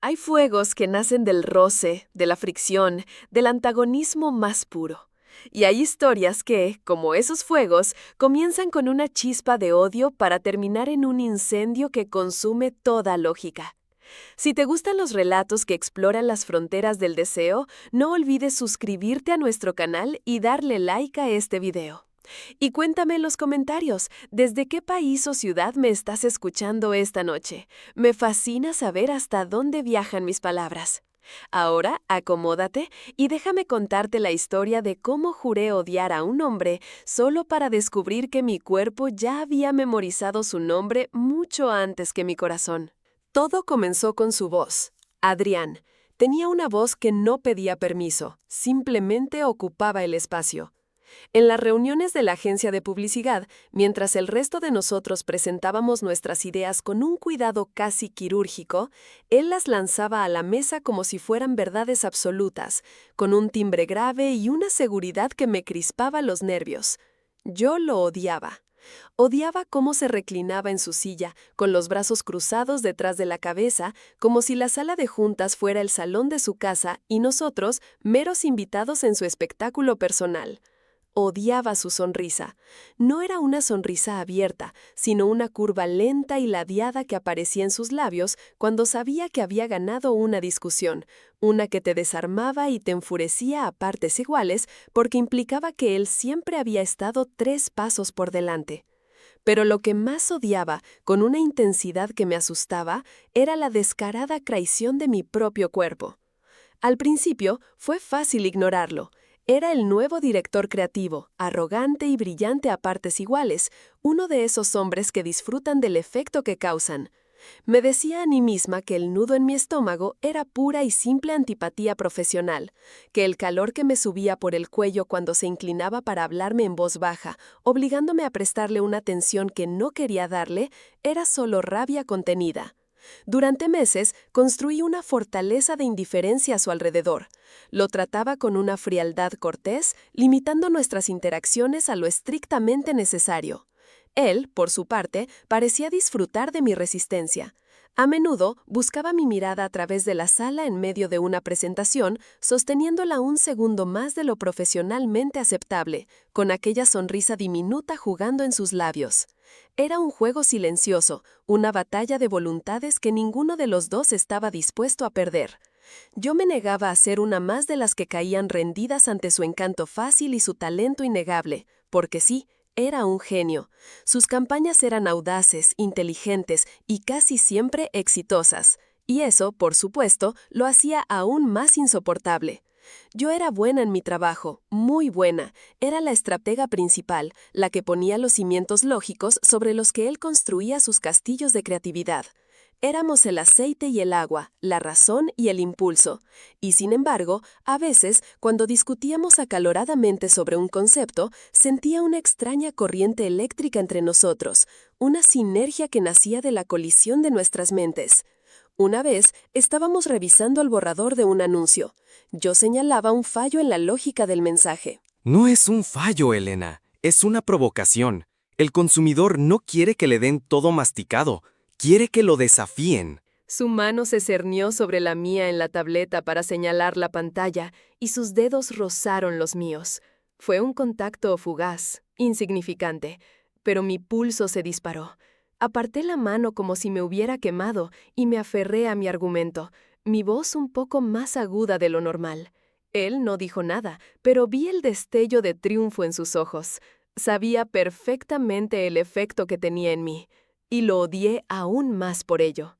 Hay fuegos que nacen del roce, de la fricción, del antagonismo más puro. Y hay historias que, como esos fuegos, comienzan con una chispa de odio para terminar en un incendio que consume toda lógica. Si te gustan los relatos que exploran las fronteras del deseo, no olvides suscribirte a nuestro canal y darle like a este video. Y cuéntame en los comentarios, ¿desde qué país o ciudad me estás escuchando esta noche? Me fascina saber hasta dónde viajan mis palabras. Ahora, acomódate y déjame contarte la historia de cómo juré odiar a un hombre solo para descubrir que mi cuerpo ya había memorizado su nombre mucho antes que mi corazón. Todo comenzó con su voz. Adrián. Tenía una voz que no pedía permiso, simplemente ocupaba el espacio. En las reuniones de la agencia de publicidad, mientras el resto de nosotros presentábamos nuestras ideas con un cuidado casi quirúrgico, él las lanzaba a la mesa como si fueran verdades absolutas, con un timbre grave y una seguridad que me crispaba los nervios. Yo lo odiaba. Odiaba cómo se reclinaba en su silla, con los brazos cruzados detrás de la cabeza, como si la sala de juntas fuera el salón de su casa y nosotros, meros invitados en su espectáculo personal. Odiaba su sonrisa. No era una sonrisa abierta, sino una curva lenta y ladeada que aparecía en sus labios cuando sabía que había ganado una discusión, una que te desarmaba y te enfurecía a partes iguales porque implicaba que él siempre había estado 3 pasos por delante. Pero lo que más odiaba, con una intensidad que me asustaba, era la descarada traición de mi propio cuerpo. Al principio fue fácil ignorarlo. Era el nuevo director creativo, arrogante y brillante a partes iguales, uno de esos hombres que disfrutan del efecto que causan. Me decía a mí misma que el nudo en mi estómago era pura y simple antipatía profesional, que el calor que me subía por el cuello cuando se inclinaba para hablarme en voz baja, obligándome a prestarle una atención que no quería darle, era solo rabia contenida. Durante meses construí una fortaleza de indiferencia a su alrededor. Lo trataba con una frialdad cortés, limitando nuestras interacciones a lo estrictamente necesario. Él, por su parte, parecía disfrutar de mi resistencia. A menudo buscaba mi mirada a través de la sala en medio de una presentación, sosteniéndola un segundo más de lo profesionalmente aceptable, con aquella sonrisa diminuta jugando en sus labios. Era un juego silencioso, una batalla de voluntades que ninguno de los dos estaba dispuesto a perder. Yo me negaba a ser una más de las que caían rendidas ante su encanto fácil y su talento innegable, porque sí, era un genio. Sus campañas eran audaces, inteligentes y casi siempre exitosas. Y eso, por supuesto, lo hacía aún más insoportable. Yo era buena en mi trabajo, muy buena. Era la estratega principal, la que ponía los cimientos lógicos sobre los que él construía sus castillos de creatividad. Éramos el aceite y el agua, la razón y el impulso. Y sin embargo, a veces, cuando discutíamos acaloradamente sobre un concepto, sentía una extraña corriente eléctrica entre nosotros, una sinergia que nacía de la colisión de nuestras mentes. Una vez, estábamos revisando el borrador de un anuncio. Yo señalaba un fallo en la lógica del mensaje. No es un fallo, Elena, es una provocación. El consumidor no quiere que le den todo masticado, quiere que lo desafíen. Su mano se cernió sobre la mía en la tableta para señalar la pantalla y sus dedos rozaron los míos. Fue un contacto fugaz, insignificante, pero mi pulso se disparó. Aparté la mano como si me hubiera quemado y me aferré a mi argumento, mi voz un poco más aguda de lo normal. Él no dijo nada, pero vi el destello de triunfo en sus ojos. Sabía perfectamente el efecto que tenía en mí, y lo odié aún más por ello.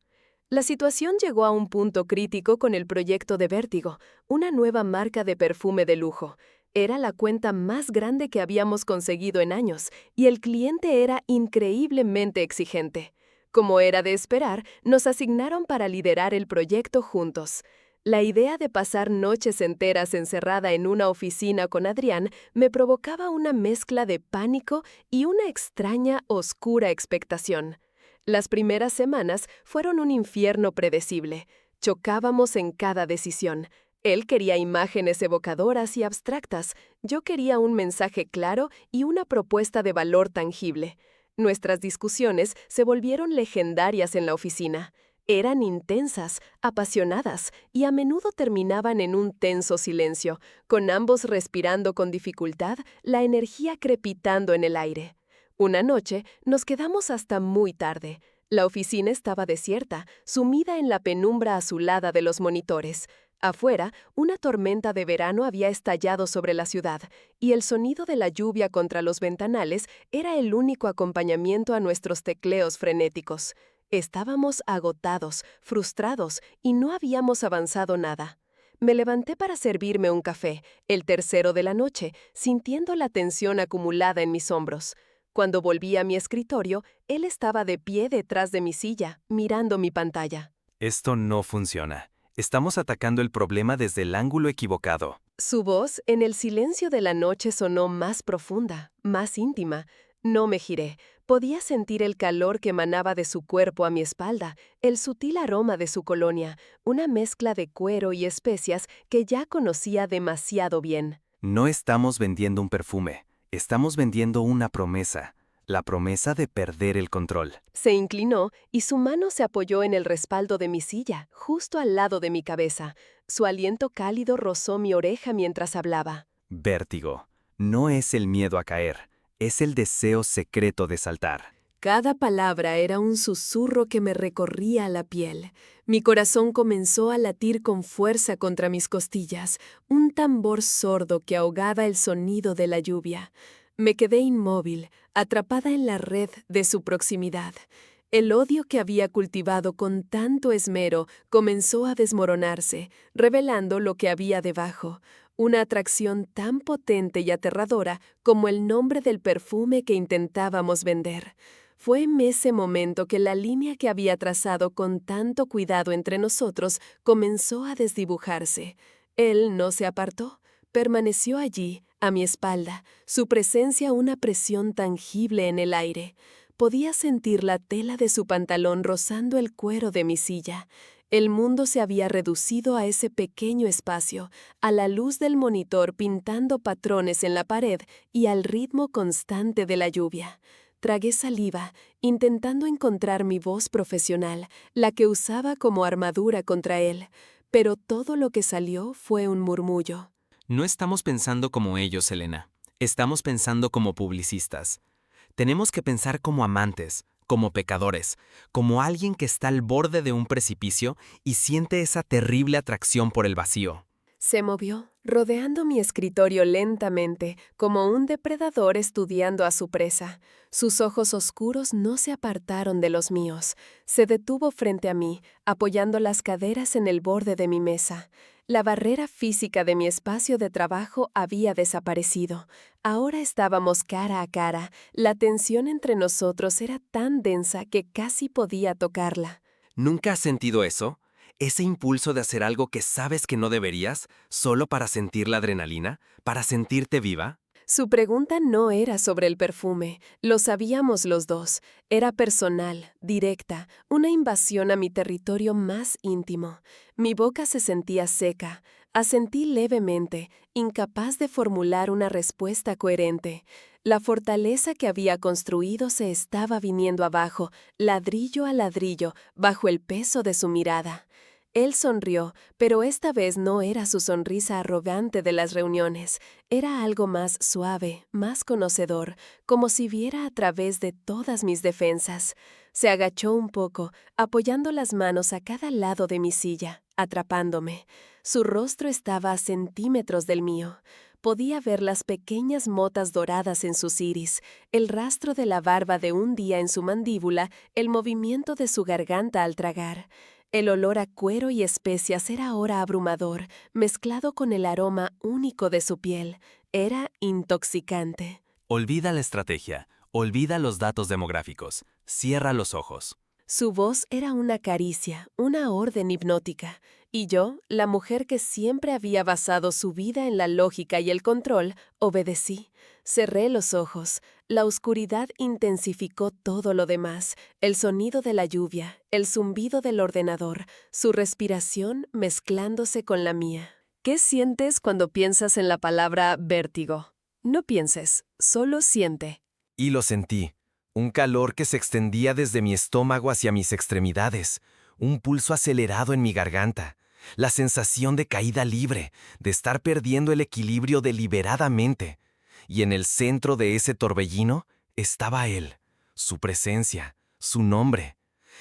La situación llegó a un punto crítico con el proyecto de Vértigo, una nueva marca de perfume de lujo. Era la cuenta más grande que habíamos conseguido en años, y el cliente era increíblemente exigente. Como era de esperar, nos asignaron para liderar el proyecto juntos. La idea de pasar noches enteras encerrada en una oficina con Adrián me provocaba una mezcla de pánico y una extraña, oscura expectación. Las primeras semanas fueron un infierno predecible. Chocábamos en cada decisión. Él quería imágenes evocadoras y abstractas. Yo quería un mensaje claro y una propuesta de valor tangible. Nuestras discusiones se volvieron legendarias en la oficina. Eran intensas, apasionadas y a menudo terminaban en un tenso silencio, con ambos respirando con dificultad, la energía crepitando en el aire. Una noche nos quedamos hasta muy tarde. La oficina estaba desierta, sumida en la penumbra azulada de los monitores. Afuera, una tormenta de verano había estallado sobre la ciudad, y el sonido de la lluvia contra los ventanales era el único acompañamiento a nuestros tecleos frenéticos. Estábamos agotados, frustrados, y no habíamos avanzado nada. Me levanté para servirme un café, el tercero de la noche, sintiendo la tensión acumulada en mis hombros. Cuando volví a mi escritorio, él estaba de pie detrás de mi silla, mirando mi pantalla. Esto no funciona. Estamos atacando el problema desde el ángulo equivocado. Su voz, en el silencio de la noche, sonó más profunda, más íntima. No me giré. Podía sentir el calor que emanaba de su cuerpo a mi espalda, el sutil aroma de su colonia, una mezcla de cuero y especias que ya conocía demasiado bien. No estamos vendiendo un perfume. Estamos vendiendo una promesa. La promesa de perder el control. Se inclinó y su mano se apoyó en el respaldo de mi silla, justo al lado de mi cabeza. Su aliento cálido rozó mi oreja mientras hablaba. Vértigo. No es el miedo a caer. Es el deseo secreto de saltar. Cada palabra era un susurro que me recorría la piel. Mi corazón comenzó a latir con fuerza contra mis costillas, un tambor sordo que ahogaba el sonido de la lluvia. Me quedé inmóvil, atrapada en la red de su proximidad. El odio que había cultivado con tanto esmero comenzó a desmoronarse, revelando lo que había debajo. Una atracción tan potente y aterradora como el nombre del perfume que intentábamos vender. Fue en ese momento que la línea que había trazado con tanto cuidado entre nosotros comenzó a desdibujarse. Él no se apartó, permaneció allí, a mi espalda, su presencia una presión tangible en el aire. Podía sentir la tela de su pantalón rozando el cuero de mi silla. El mundo se había reducido a ese pequeño espacio, a la luz del monitor pintando patrones en la pared y al ritmo constante de la lluvia. Tragué saliva, intentando encontrar mi voz profesional, la que usaba como armadura contra él, pero todo lo que salió fue un murmullo. No estamos pensando como ellos, Elena. Estamos pensando como publicistas. Tenemos que pensar como amantes, como pecadores, como alguien que está al borde de un precipicio y siente esa terrible atracción por el vacío. Se movió, rodeando mi escritorio lentamente, como un depredador estudiando a su presa. Sus ojos oscuros no se apartaron de los míos. Se detuvo frente a mí, apoyando las caderas en el borde de mi mesa. La barrera física de mi espacio de trabajo había desaparecido. Ahora estábamos cara a cara. La tensión entre nosotros era tan densa que casi podía tocarla. ¿Nunca has sentido eso? ¿Ese impulso de hacer algo que sabes que no deberías, solo para sentir la adrenalina, para sentirte viva? Su pregunta no era sobre el perfume, lo sabíamos los dos. Era personal, directa, una invasión a mi territorio más íntimo. Mi boca se sentía seca, asentí levemente, incapaz de formular una respuesta coherente. La fortaleza que había construido se estaba viniendo abajo, ladrillo a ladrillo, bajo el peso de su mirada. Él sonrió, pero esta vez no era su sonrisa arrogante de las reuniones. Era algo más suave, más conocedor, como si viera a través de todas mis defensas. Se agachó un poco, apoyando las manos a cada lado de mi silla, atrapándome. Su rostro estaba a centímetros del mío. Podía ver las pequeñas motas doradas en sus iris, el rastro de la barba de un día en su mandíbula, el movimiento de su garganta al tragar. El olor a cuero y especias era ahora abrumador, mezclado con el aroma único de su piel. Era intoxicante. Olvida la estrategia, olvida los datos demográficos, cierra los ojos. Su voz era una caricia, una orden hipnótica. Y yo, la mujer que siempre había basado su vida en la lógica y el control, obedecí. Cerré los ojos. La oscuridad intensificó todo lo demás, el sonido de la lluvia, el zumbido del ordenador, su respiración mezclándose con la mía. ¿Qué sientes cuando piensas en la palabra vértigo? No pienses, solo siente. Y lo sentí. Un calor que se extendía desde mi estómago hacia mis extremidades. un pulso acelerado en mi garganta, la sensación de caída libre, de estar perdiendo el equilibrio deliberadamente. Y en el centro de ese torbellino estaba él, su presencia, su nombre.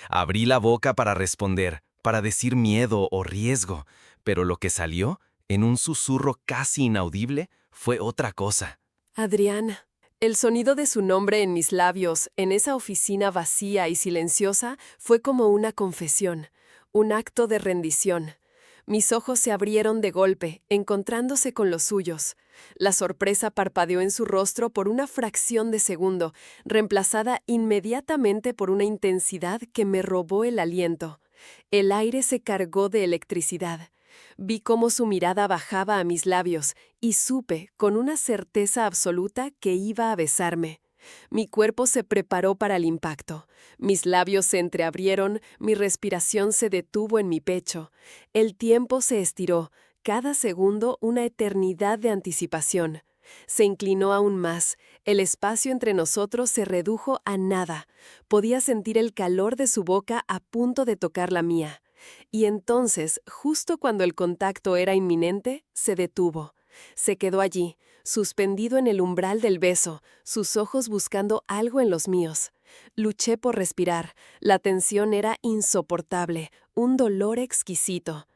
Abrí la boca para responder, para decir miedo o riesgo, pero lo que salió, en un susurro casi inaudible, fue otra cosa. Adrián. El sonido de su nombre en mis labios, en esa oficina vacía y silenciosa, fue como una confesión, un acto de rendición. Mis ojos se abrieron de golpe, encontrándose con los suyos. La sorpresa parpadeó en su rostro por una fracción de segundo, reemplazada inmediatamente por una intensidad que me robó el aliento. El aire se cargó de electricidad. Vi cómo su mirada bajaba a mis labios y supe, con una certeza absoluta, que iba a besarme. Mi cuerpo se preparó para el impacto. Mis labios se entreabrieron, mi respiración se detuvo en mi pecho. El tiempo se estiró, cada segundo una eternidad de anticipación. Se inclinó aún más, el espacio entre nosotros se redujo a nada. Podía sentir el calor de su boca a punto de tocar la mía. Y entonces, justo cuando el contacto era inminente, se detuvo. Se quedó allí, suspendido en el umbral del beso, sus ojos buscando algo en los míos. Luché por respirar. La tensión era insoportable, un dolor exquisito.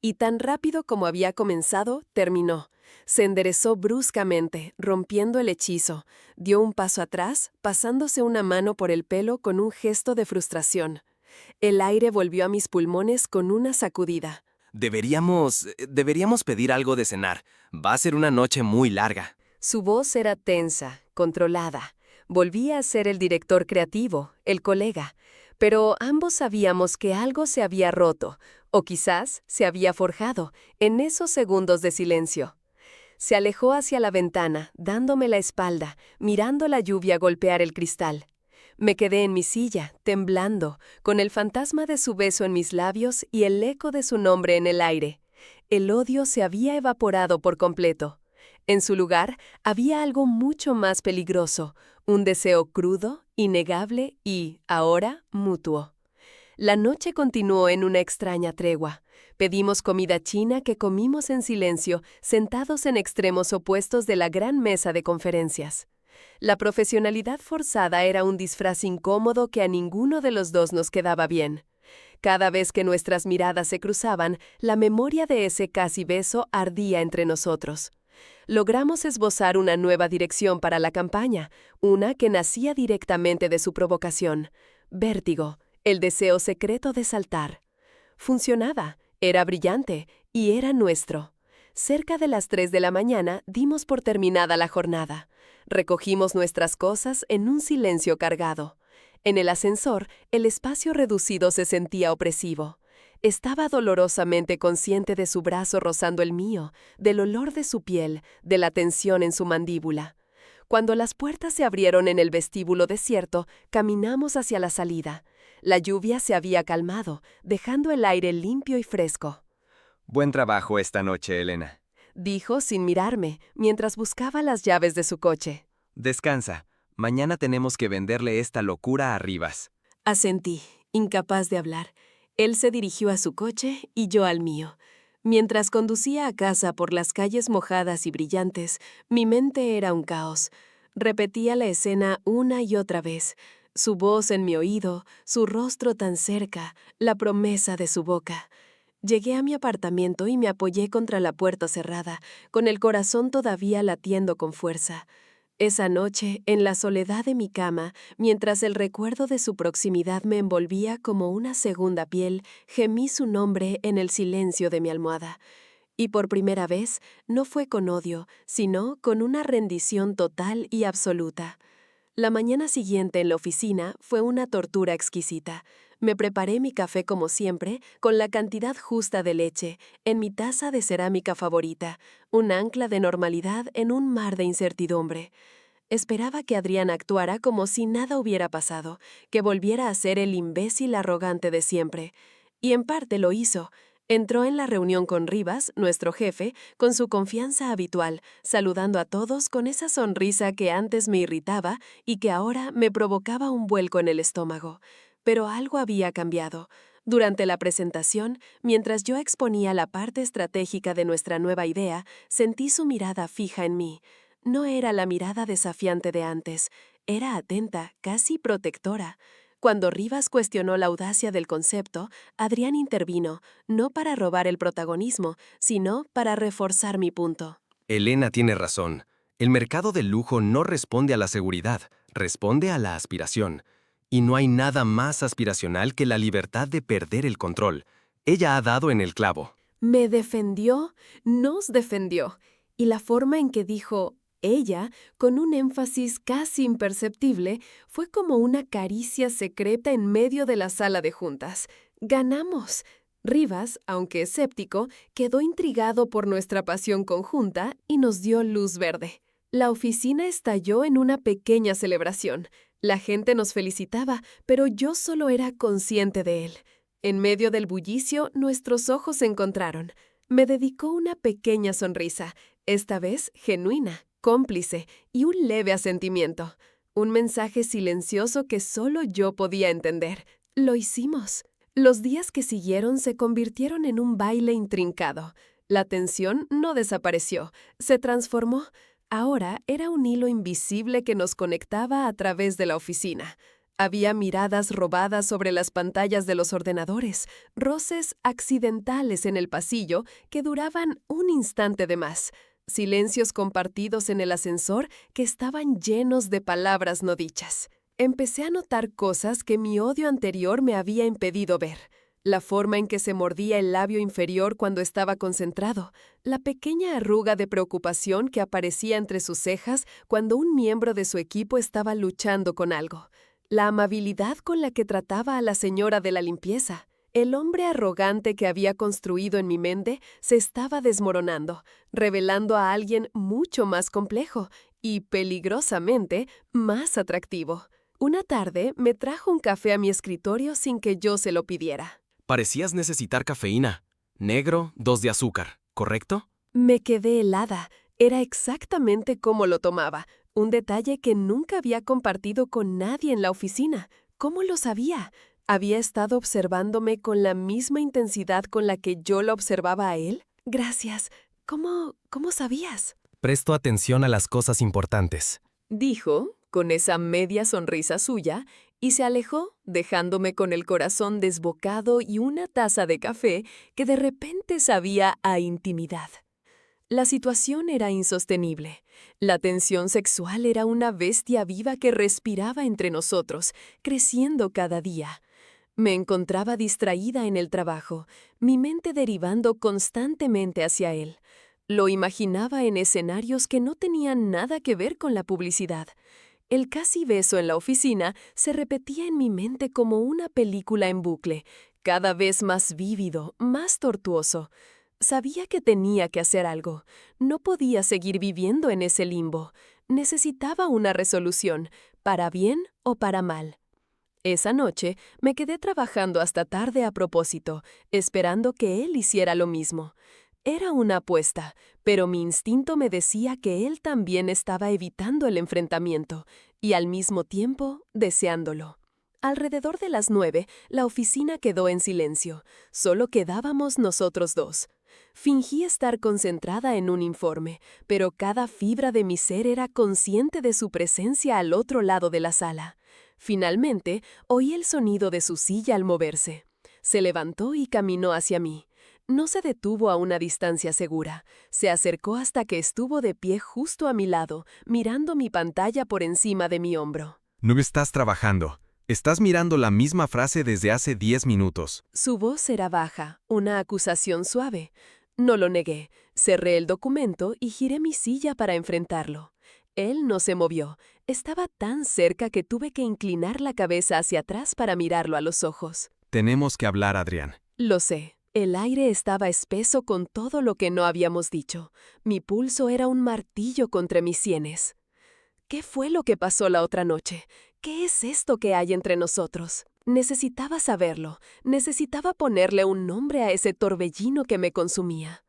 Y tan rápido como había comenzado, terminó. Se enderezó bruscamente, rompiendo el hechizo. Dio un paso atrás, pasándose una mano por el pelo con un gesto de frustración. El aire volvió a mis pulmones con una sacudida. Deberíamos pedir algo de cenar. Va a ser una noche muy larga. Su voz era tensa, controlada. Volvía a ser el director creativo, el colega. Pero ambos sabíamos que algo se había roto, o quizás se había forjado, en esos segundos de silencio. Se alejó hacia la ventana, dándome la espalda, mirando la lluvia golpear el cristal. Me quedé en mi silla, temblando, con el fantasma de su beso en mis labios y el eco de su nombre en el aire. El odio se había evaporado por completo. En su lugar había algo mucho más peligroso, un deseo crudo, innegable y, ahora, mutuo. La noche continuó en una extraña tregua. Pedimos comida china que comimos en silencio, sentados en extremos opuestos de la gran mesa de conferencias. La profesionalidad forzada era un disfraz incómodo que a ninguno de los dos nos quedaba bien. Cada vez que nuestras miradas se cruzaban, la memoria de ese casi beso ardía entre nosotros. Logramos esbozar una nueva dirección para la campaña, una que nacía directamente de su provocación. Vértigo, el deseo secreto de saltar. Funcionaba, era brillante y era nuestro. Cerca de las 3 de la mañana dimos por terminada la jornada. Recogimos nuestras cosas en un silencio cargado. En el ascensor, el espacio reducido se sentía opresivo. Estaba dolorosamente consciente de su brazo rozando el mío, del olor de su piel, de la tensión en su mandíbula. Cuando las puertas se abrieron en el vestíbulo desierto, caminamos hacia la salida. La lluvia se había calmado, dejando el aire limpio y fresco. Buen trabajo esta noche, Elena. Dijo sin mirarme, mientras buscaba las llaves de su coche. Descansa. Mañana tenemos que venderle esta locura a Rivas. Asentí, incapaz de hablar. Él se dirigió a su coche y yo al mío. Mientras conducía a casa por las calles mojadas y brillantes, mi mente era un caos. Repetía la escena una y otra vez. Su voz en mi oído, su rostro tan cerca, la promesa de su boca. Llegué a mi apartamento y me apoyé contra la puerta cerrada, con el corazón todavía latiendo con fuerza. Esa noche, en la soledad de mi cama, mientras el recuerdo de su proximidad me envolvía como una segunda piel, gemí su nombre en el silencio de mi almohada. Y por primera vez, no fue con odio, sino con una rendición total y absoluta. La mañana siguiente en la oficina fue una tortura exquisita. Me preparé mi café como siempre, con la cantidad justa de leche, en mi taza de cerámica favorita, un ancla de normalidad en un mar de incertidumbre. Esperaba que Adrián actuara como si nada hubiera pasado, que volviera a ser el imbécil arrogante de siempre. Y en parte lo hizo. Entró en la reunión con Rivas, nuestro jefe, con su confianza habitual, saludando a todos con esa sonrisa que antes me irritaba y que ahora me provocaba un vuelco en el estómago. Pero algo había cambiado. Durante la presentación, mientras yo exponía la parte estratégica de nuestra nueva idea, sentí su mirada fija en mí. No era la mirada desafiante de antes, era atenta, casi protectora. Cuando Rivas cuestionó la audacia del concepto, Adrián intervino, no para robar el protagonismo, sino para reforzar mi punto. Elena tiene razón. El mercado del lujo no responde a la seguridad, responde a la aspiración. Y no hay nada más aspiracional que la libertad de perder el control. Ella ha dado en el clavo. Me defendió, nos defendió, y la forma en que dijo ella, con un énfasis casi imperceptible, fue como una caricia secreta en medio de la sala de juntas. ¡Ganamos! Rivas, aunque escéptico, quedó intrigado por nuestra pasión conjunta y nos dio luz verde. La oficina estalló en una pequeña celebración. La gente nos felicitaba, pero yo solo era consciente de él. En medio del bullicio, nuestros ojos se encontraron. Me dedicó una pequeña sonrisa, esta vez genuina, cómplice y un leve asentimiento. Un mensaje silencioso que solo yo podía entender. Lo hicimos. Los días que siguieron se convirtieron en un baile intrincado. La tensión no desapareció, se transformó. Ahora era un hilo invisible que nos conectaba a través de la oficina. Había miradas robadas sobre las pantallas de los ordenadores, roces accidentales en el pasillo que duraban un instante de más, silencios compartidos en el ascensor que estaban llenos de palabras no dichas. Empecé a notar cosas que mi odio anterior me había impedido ver. La forma en que se mordía el labio inferior cuando estaba concentrado, la pequeña arruga de preocupación que aparecía entre sus cejas cuando un miembro de su equipo estaba luchando con algo, la amabilidad con la que trataba a la señora de la limpieza. El hombre arrogante que había construido en mi mente se estaba desmoronando, revelando a alguien mucho más complejo y, peligrosamente, más atractivo. Una tarde me trajo un café a mi escritorio sin que yo se lo pidiera. Parecías necesitar cafeína. Negro, 2 de azúcar, ¿correcto? Me quedé helada. Era exactamente como lo tomaba. Un detalle que nunca había compartido con nadie en la oficina. ¿Cómo lo sabía? ¿Había estado observándome con la misma intensidad con la que yo lo observaba a él? Gracias. ¿Cómo sabías? Presto atención a las cosas importantes. Dijo, con esa media sonrisa suya, y se alejó, dejándome con el corazón desbocado y una taza de café que de repente sabía a intimidad. La situación era insostenible. La tensión sexual era una bestia viva que respiraba entre nosotros, creciendo cada día. Me encontraba distraída en el trabajo, mi mente derivando constantemente hacia él. Lo imaginaba en escenarios que no tenían nada que ver con la publicidad. El casi beso en la oficina se repetía en mi mente como una película en bucle, cada vez más vívido, más tortuoso. Sabía que tenía que hacer algo. No podía seguir viviendo en ese limbo. Necesitaba una resolución, para bien o para mal. Esa noche me quedé trabajando hasta tarde a propósito, esperando que él hiciera lo mismo. Era una apuesta, pero mi instinto me decía que él también estaba evitando el enfrentamiento y al mismo tiempo deseándolo. Alrededor de las 9, la oficina quedó en silencio. Solo quedábamos nosotros dos. Fingí estar concentrada en un informe, pero cada fibra de mi ser era consciente de su presencia al otro lado de la sala. Finalmente, oí el sonido de su silla al moverse. Se levantó y caminó hacia mí. No se detuvo a una distancia segura. Se acercó hasta que estuvo de pie justo a mi lado, mirando mi pantalla por encima de mi hombro. No estás trabajando. Estás mirando la misma frase desde hace 10 minutos. Su voz era baja, una acusación suave. No lo negué. Cerré el documento y giré mi silla para enfrentarlo. Él no se movió. Estaba tan cerca que tuve que inclinar la cabeza hacia atrás para mirarlo a los ojos. Tenemos que hablar, Adrián. Lo sé. El aire estaba espeso con todo lo que no habíamos dicho. Mi pulso era un martillo contra mis sienes. ¿Qué fue lo que pasó la otra noche? ¿Qué es esto que hay entre nosotros? Necesitaba saberlo. Necesitaba ponerle un nombre a ese torbellino que me consumía.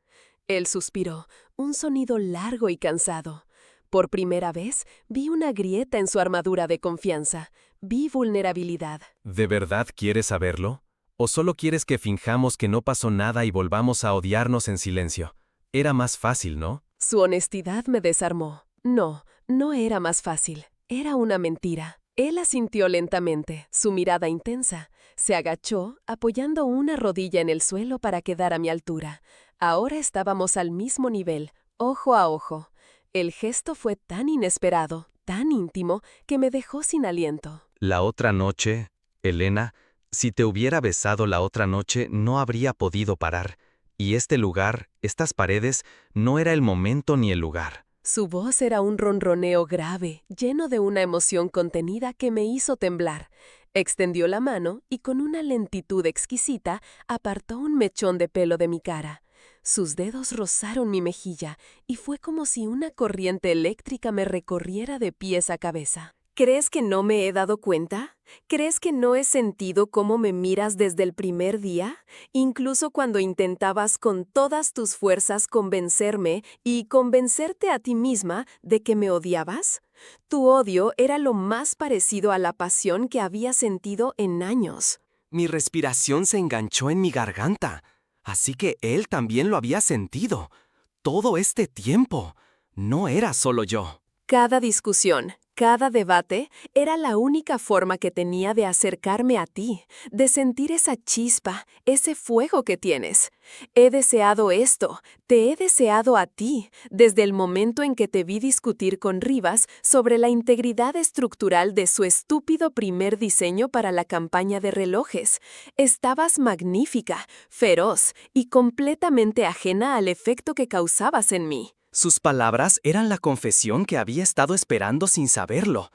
Él suspiró, un sonido largo y cansado. Por primera vez, vi una grieta en su armadura de confianza. Vi vulnerabilidad. ¿De verdad quieres saberlo? ¿O solo quieres que finjamos que no pasó nada y volvamos a odiarnos en silencio? Era más fácil, ¿no? Su honestidad me desarmó. No, no era más fácil. Era una mentira. Él asintió lentamente, su mirada intensa. Se agachó, apoyando una rodilla en el suelo para quedar a mi altura. Ahora estábamos al mismo nivel, ojo a ojo. El gesto fue tan inesperado, tan íntimo, que me dejó sin aliento. La otra noche, Elena, si te hubiera besado la otra noche, no habría podido parar. Y este lugar, estas paredes, no era el momento ni el lugar. Su voz era un ronroneo grave, lleno de una emoción contenida que me hizo temblar. Extendió la mano y con una lentitud exquisita apartó un mechón de pelo de mi cara. Sus dedos rozaron mi mejilla y fue como si una corriente eléctrica me recorriera de pies a cabeza. ¿Crees que no me he dado cuenta? ¿Crees que no he sentido cómo me miras desde el primer día? Incluso cuando intentabas con todas tus fuerzas convencerme y convencerte a ti misma de que me odiabas. Tu odio era lo más parecido a la pasión que había sentido en años. Mi respiración se enganchó en mi garganta, así que él también lo había sentido. Todo este tiempo. No era solo yo. Cada discusión, cada debate era la única forma que tenía de acercarme a ti, de sentir esa chispa, ese fuego que tienes. He deseado esto, te he deseado a ti, desde el momento en que te vi discutir con Rivas sobre la integridad estructural de su estúpido primer diseño para la campaña de relojes. Estabas magnífica, feroz y completamente ajena al efecto que causabas en mí. Sus palabras eran la confesión que había estado esperando sin saberlo.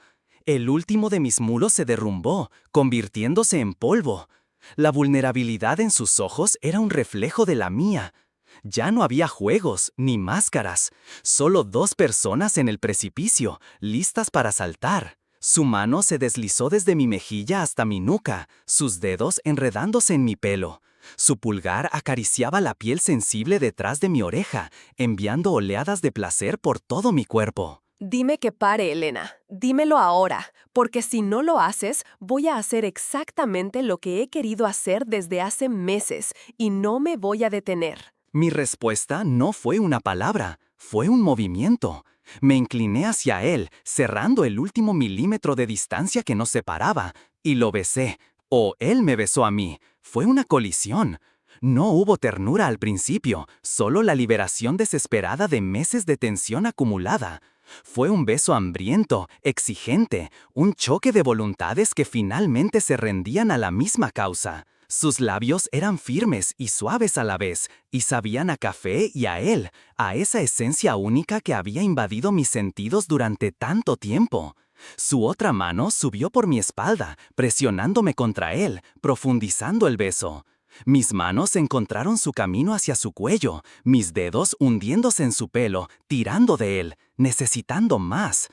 El último de mis muros se derrumbó, convirtiéndose en polvo. La vulnerabilidad en sus ojos era un reflejo de la mía. Ya no había juegos, ni máscaras, solo dos personas en el precipicio, listas para saltar. Su mano se deslizó desde mi mejilla hasta mi nuca, sus dedos enredándose en mi pelo. Su pulgar acariciaba la piel sensible detrás de mi oreja, enviando oleadas de placer por todo mi cuerpo. Dime que pare, Elena. Dímelo ahora, porque si no lo haces, voy a hacer exactamente lo que he querido hacer desde hace meses y no me voy a detener. Mi respuesta no fue una palabra, fue un movimiento. Me incliné hacia él, cerrando el último milímetro de distancia que nos separaba, y lo besé. O él me besó a mí. Fue una colisión. No hubo ternura al principio, solo la liberación desesperada de meses de tensión acumulada. Fue un beso hambriento, exigente, un choque de voluntades que finalmente se rendían a la misma causa. Sus labios eran firmes y suaves a la vez, y sabían a café y a él, a esa esencia única que había invadido mis sentidos durante tanto tiempo. Su otra mano subió por mi espalda, presionándome contra él, profundizando el beso. Mis manos encontraron su camino hacia su cuello, mis dedos hundiéndose en su pelo, tirando de él, necesitando más.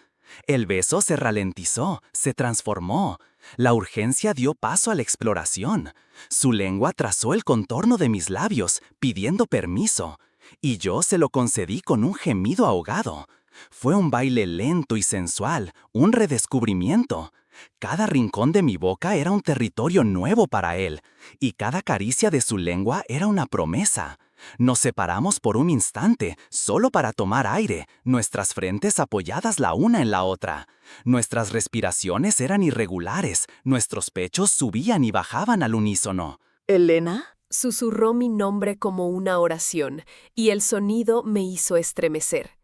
El beso se ralentizó, se transformó. La urgencia dio paso a la exploración. Su lengua trazó el contorno de mis labios, pidiendo permiso, y yo se lo concedí con un gemido ahogado. Fue un baile lento y sensual, un redescubrimiento. Cada rincón de mi boca era un territorio nuevo para él, y cada caricia de su lengua era una promesa. Nos separamos por un instante, solo para tomar aire, nuestras frentes apoyadas la una en la otra. Nuestras respiraciones eran irregulares, nuestros pechos subían y bajaban al unísono. ¿Elena? Susurró mi nombre como una oración, y el sonido me hizo estremecer.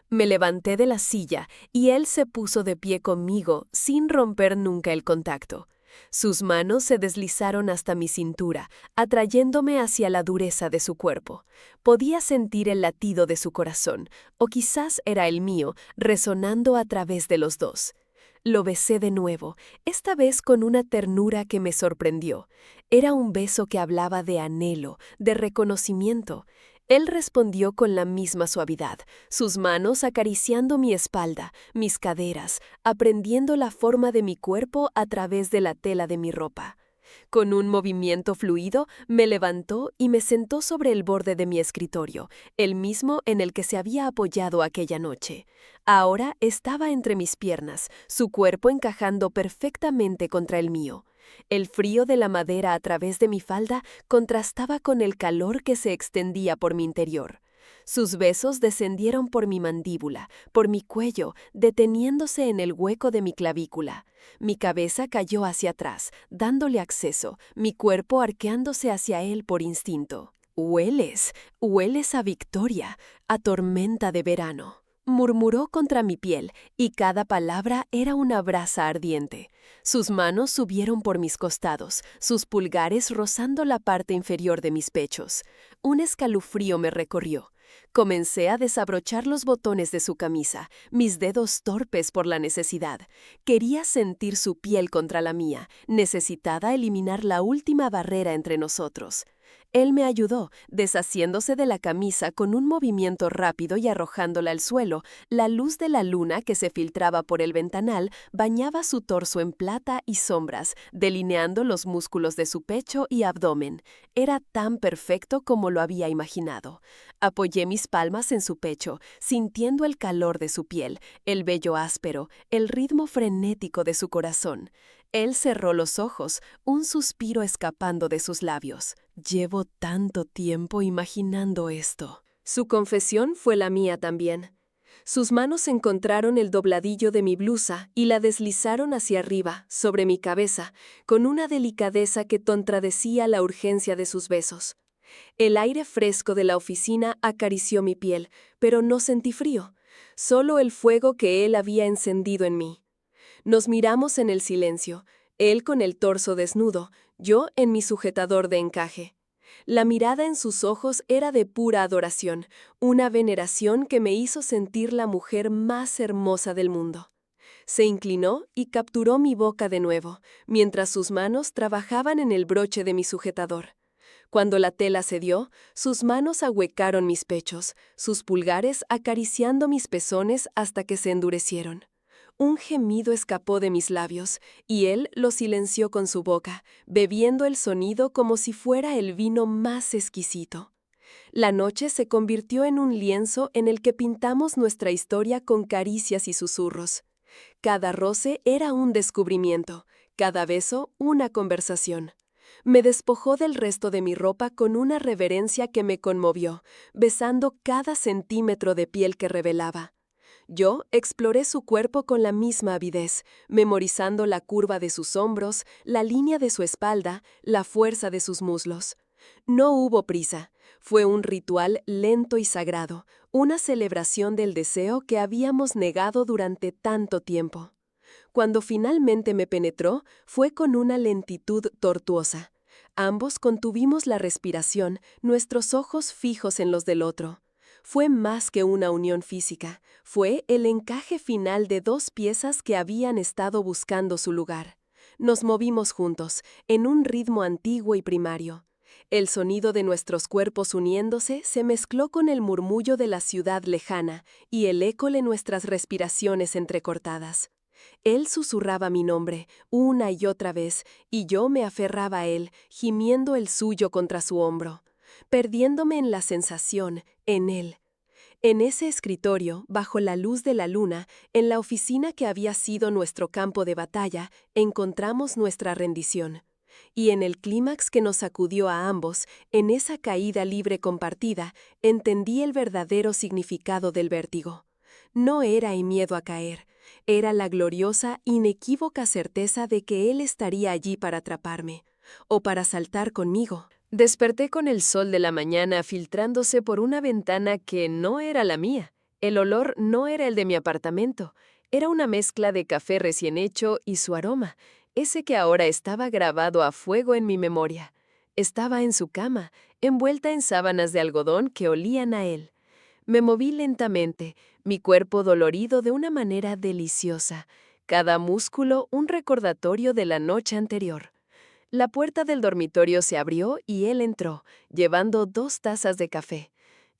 Me levanté de la silla y él se puso de pie conmigo sin romper nunca el contacto. Sus manos se deslizaron hasta mi cintura, atrayéndome hacia la dureza de su cuerpo. Podía sentir el latido de su corazón, o quizás era el mío, resonando a través de los dos. Lo besé de nuevo, esta vez con una ternura que me sorprendió. Era un beso que hablaba de anhelo, de reconocimiento. Él respondió con la misma suavidad, sus manos acariciando mi espalda, mis caderas, aprendiendo la forma de mi cuerpo a través de la tela de mi ropa. Con un movimiento fluido, me levantó y me sentó sobre el borde de mi escritorio, el mismo en el que se había apoyado aquella noche. Ahora estaba entre mis piernas, su cuerpo encajando perfectamente contra el mío. El frío de la madera a través de mi falda contrastaba con el calor que se extendía por mi interior. Sus besos descendieron por mi mandíbula, por mi cuello, deteniéndose en el hueco de mi clavícula. Mi cabeza cayó hacia atrás, dándole acceso, mi cuerpo arqueándose hacia él por instinto. «Hueles, hueles a victoria, a tormenta de verano», murmuró contra mi piel, y cada palabra era una brasa ardiente. Sus manos subieron por mis costados, sus pulgares rozando la parte inferior de mis pechos. Un escalofrío me recorrió. Comencé a desabrochar los botones de su camisa, mis dedos torpes por la necesidad. Quería sentir su piel contra la mía, necesitada eliminar la última barrera entre nosotros. Él me ayudó, deshaciéndose de la camisa con un movimiento rápido y arrojándola al suelo. La luz de la luna que se filtraba por el ventanal bañaba su torso en plata y sombras, delineando los músculos de su pecho y abdomen. Era tan perfecto como lo había imaginado. Apoyé mis palmas en su pecho, sintiendo el calor de su piel, el vello áspero, el ritmo frenético de su corazón. Él cerró los ojos, un suspiro escapando de sus labios. Llevo tanto tiempo imaginando esto. Su confesión fue la mía también. Sus manos encontraron el dobladillo de mi blusa y la deslizaron hacia arriba, sobre mi cabeza, con una delicadeza que contradecía la urgencia de sus besos. El aire fresco de la oficina acarició mi piel, pero no sentí frío, solo el fuego que él había encendido en mí. Nos miramos en el silencio, él con el torso desnudo, yo en mi sujetador de encaje. La mirada en sus ojos era de pura adoración, una veneración que me hizo sentir la mujer más hermosa del mundo. Se inclinó y capturó mi boca de nuevo, mientras sus manos trabajaban en el broche de mi sujetador. Cuando la tela cedió, sus manos ahuecaron mis pechos, sus pulgares acariciando mis pezones hasta que se endurecieron. Un gemido escapó de mis labios, y él lo silenció con su boca, bebiendo el sonido como si fuera el vino más exquisito. La noche se convirtió en un lienzo en el que pintamos nuestra historia con caricias y susurros. Cada roce era un descubrimiento, cada beso una conversación. Me despojó del resto de mi ropa con una reverencia que me conmovió, besando cada centímetro de piel que revelaba. Yo exploré su cuerpo con la misma avidez, memorizando la curva de sus hombros, la línea de su espalda, la fuerza de sus muslos. No hubo prisa. Fue un ritual lento y sagrado, una celebración del deseo que habíamos negado durante tanto tiempo. Cuando finalmente me penetró, fue con una lentitud tortuosa. Ambos contuvimos la respiración, nuestros ojos fijos en los del otro. Fue más que una unión física, fue el encaje final de dos piezas que habían estado buscando su lugar. Nos movimos juntos, en un ritmo antiguo y primario. El sonido de nuestros cuerpos uniéndose se mezcló con el murmullo de la ciudad lejana y el eco de nuestras respiraciones entrecortadas. Él susurraba mi nombre una y otra vez, y yo me aferraba a él, gimiendo el suyo contra su hombro, perdiéndome en la sensación, en él. En ese escritorio, bajo la luz de la luna, en la oficina que había sido nuestro campo de batalla, encontramos nuestra rendición. Y en el clímax que nos sacudió a ambos, en esa caída libre compartida, entendí el verdadero significado del vértigo. No era el miedo a caer, era la gloriosa, inequívoca certeza de que él estaría allí para atraparme, o para saltar conmigo. Desperté con el sol de la mañana filtrándose por una ventana que no era la mía. El olor no era el de mi apartamento, era una mezcla de café recién hecho y su aroma, ese que ahora estaba grabado a fuego en mi memoria. Estaba en su cama, envuelta en sábanas de algodón que olían a él. Me moví lentamente, mi cuerpo dolorido de una manera deliciosa, cada músculo un recordatorio de la noche anterior. La puerta del dormitorio se abrió y él entró, llevando 2 tazas de café.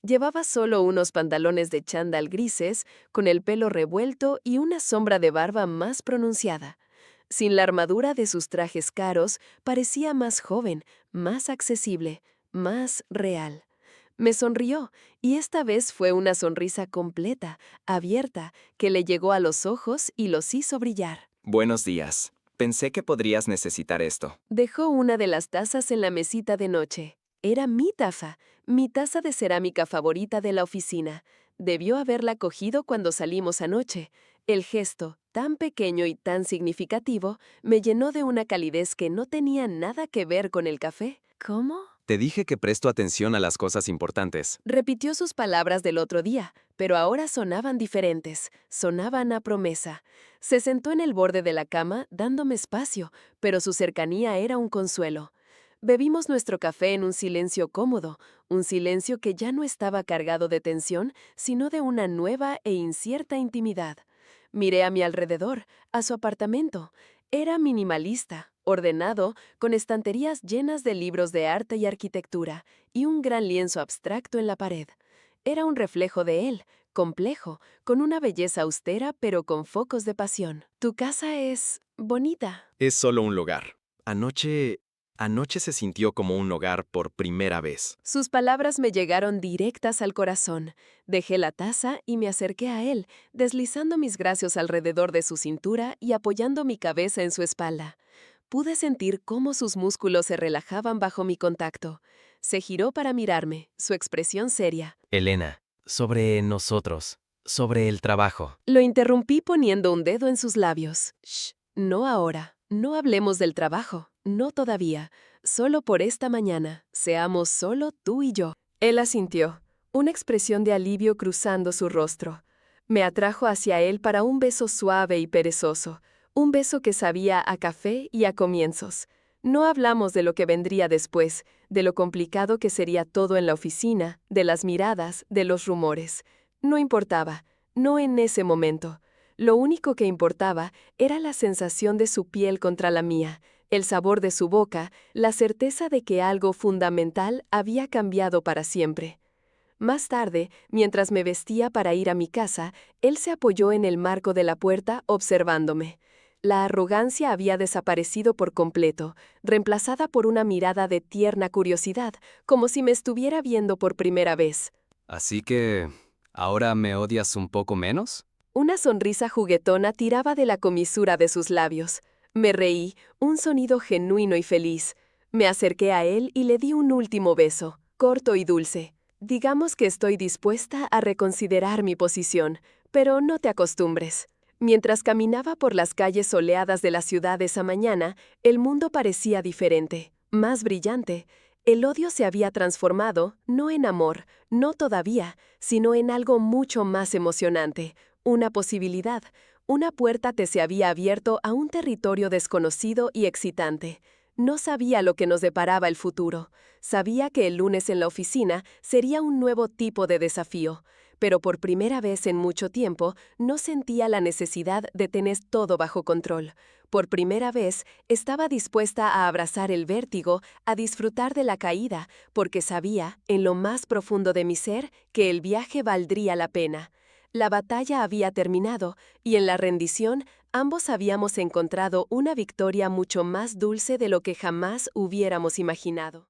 Llevaba solo unos pantalones de chándal grises, con el pelo revuelto y una sombra de barba más pronunciada. Sin la armadura de sus trajes caros, parecía más joven, más accesible, más real. Me sonrió, y esta vez fue una sonrisa completa, abierta, que le llegó a los ojos y los hizo brillar. Buenos días. Pensé que podrías necesitar esto. Dejó una de las tazas en la mesita de noche. Era mi taza de cerámica favorita de la oficina. Debió haberla cogido cuando salimos anoche. El gesto, tan pequeño y tan significativo, me llenó de una calidez que no tenía nada que ver con el café. ¿Cómo? Te dije que presto atención a las cosas importantes. Repitió sus palabras del otro día, pero ahora sonaban diferentes, sonaban a promesa. Se sentó en el borde de la cama, dándome espacio, pero su cercanía era un consuelo. Bebimos nuestro café en un silencio cómodo, un silencio que ya no estaba cargado de tensión, sino de una nueva e incierta intimidad. Miré a mi alrededor, a su apartamento. Era minimalista, ordenado, con estanterías llenas de libros de arte y arquitectura, y un gran lienzo abstracto en la pared. Era un reflejo de él, complejo, con una belleza austera pero con focos de pasión. Tu casa es bonita. Es solo un lugar. Anoche se sintió como un hogar por primera vez. Sus palabras me llegaron directas al corazón. Dejé la taza y me acerqué a él, deslizando mis brazos alrededor de su cintura y apoyando mi cabeza en su espalda. Pude sentir cómo sus músculos se relajaban bajo mi contacto. Se giró para mirarme, su expresión seria. Elena, sobre nosotros, sobre el trabajo. Lo interrumpí poniendo un dedo en sus labios. Shh, no ahora. No hablemos del trabajo. No todavía. Solo por esta mañana. Seamos solo tú y yo. Él asintió, una expresión de alivio cruzando su rostro. Me atrajo hacia él para un beso suave y perezoso. Un beso que sabía a café y a comienzos. No hablamos de lo que vendría después, de lo complicado que sería todo en la oficina, de las miradas, de los rumores. No importaba, no en ese momento. Lo único que importaba era la sensación de su piel contra la mía, el sabor de su boca, la certeza de que algo fundamental había cambiado para siempre. Más tarde, mientras me vestía para ir a mi casa, él se apoyó en el marco de la puerta observándome. La arrogancia había desaparecido por completo, reemplazada por una mirada de tierna curiosidad, como si me estuviera viendo por primera vez. Así que, ¿ahora me odias un poco menos? Una sonrisa juguetona tiraba de la comisura de sus labios. Me reí, un sonido genuino y feliz. Me acerqué a él y le di un último beso, corto y dulce. Digamos que estoy dispuesta a reconsiderar mi posición, pero no te acostumbres. Mientras caminaba por las calles soleadas de la ciudad esa mañana, el mundo parecía diferente, más brillante. El odio se había transformado, no en amor, no todavía, sino en algo mucho más emocionante, una posibilidad. Una puerta se había abierto a un territorio desconocido y excitante. No sabía lo que nos deparaba el futuro. Sabía que el lunes en la oficina sería un nuevo tipo de desafío, pero por primera vez en mucho tiempo no sentía la necesidad de tener todo bajo control. Por primera vez estaba dispuesta a abrazar el vértigo, a disfrutar de la caída, porque sabía, en lo más profundo de mi ser, que el viaje valdría la pena. La batalla había terminado, y en la rendición ambos habíamos encontrado una victoria mucho más dulce de lo que jamás hubiéramos imaginado.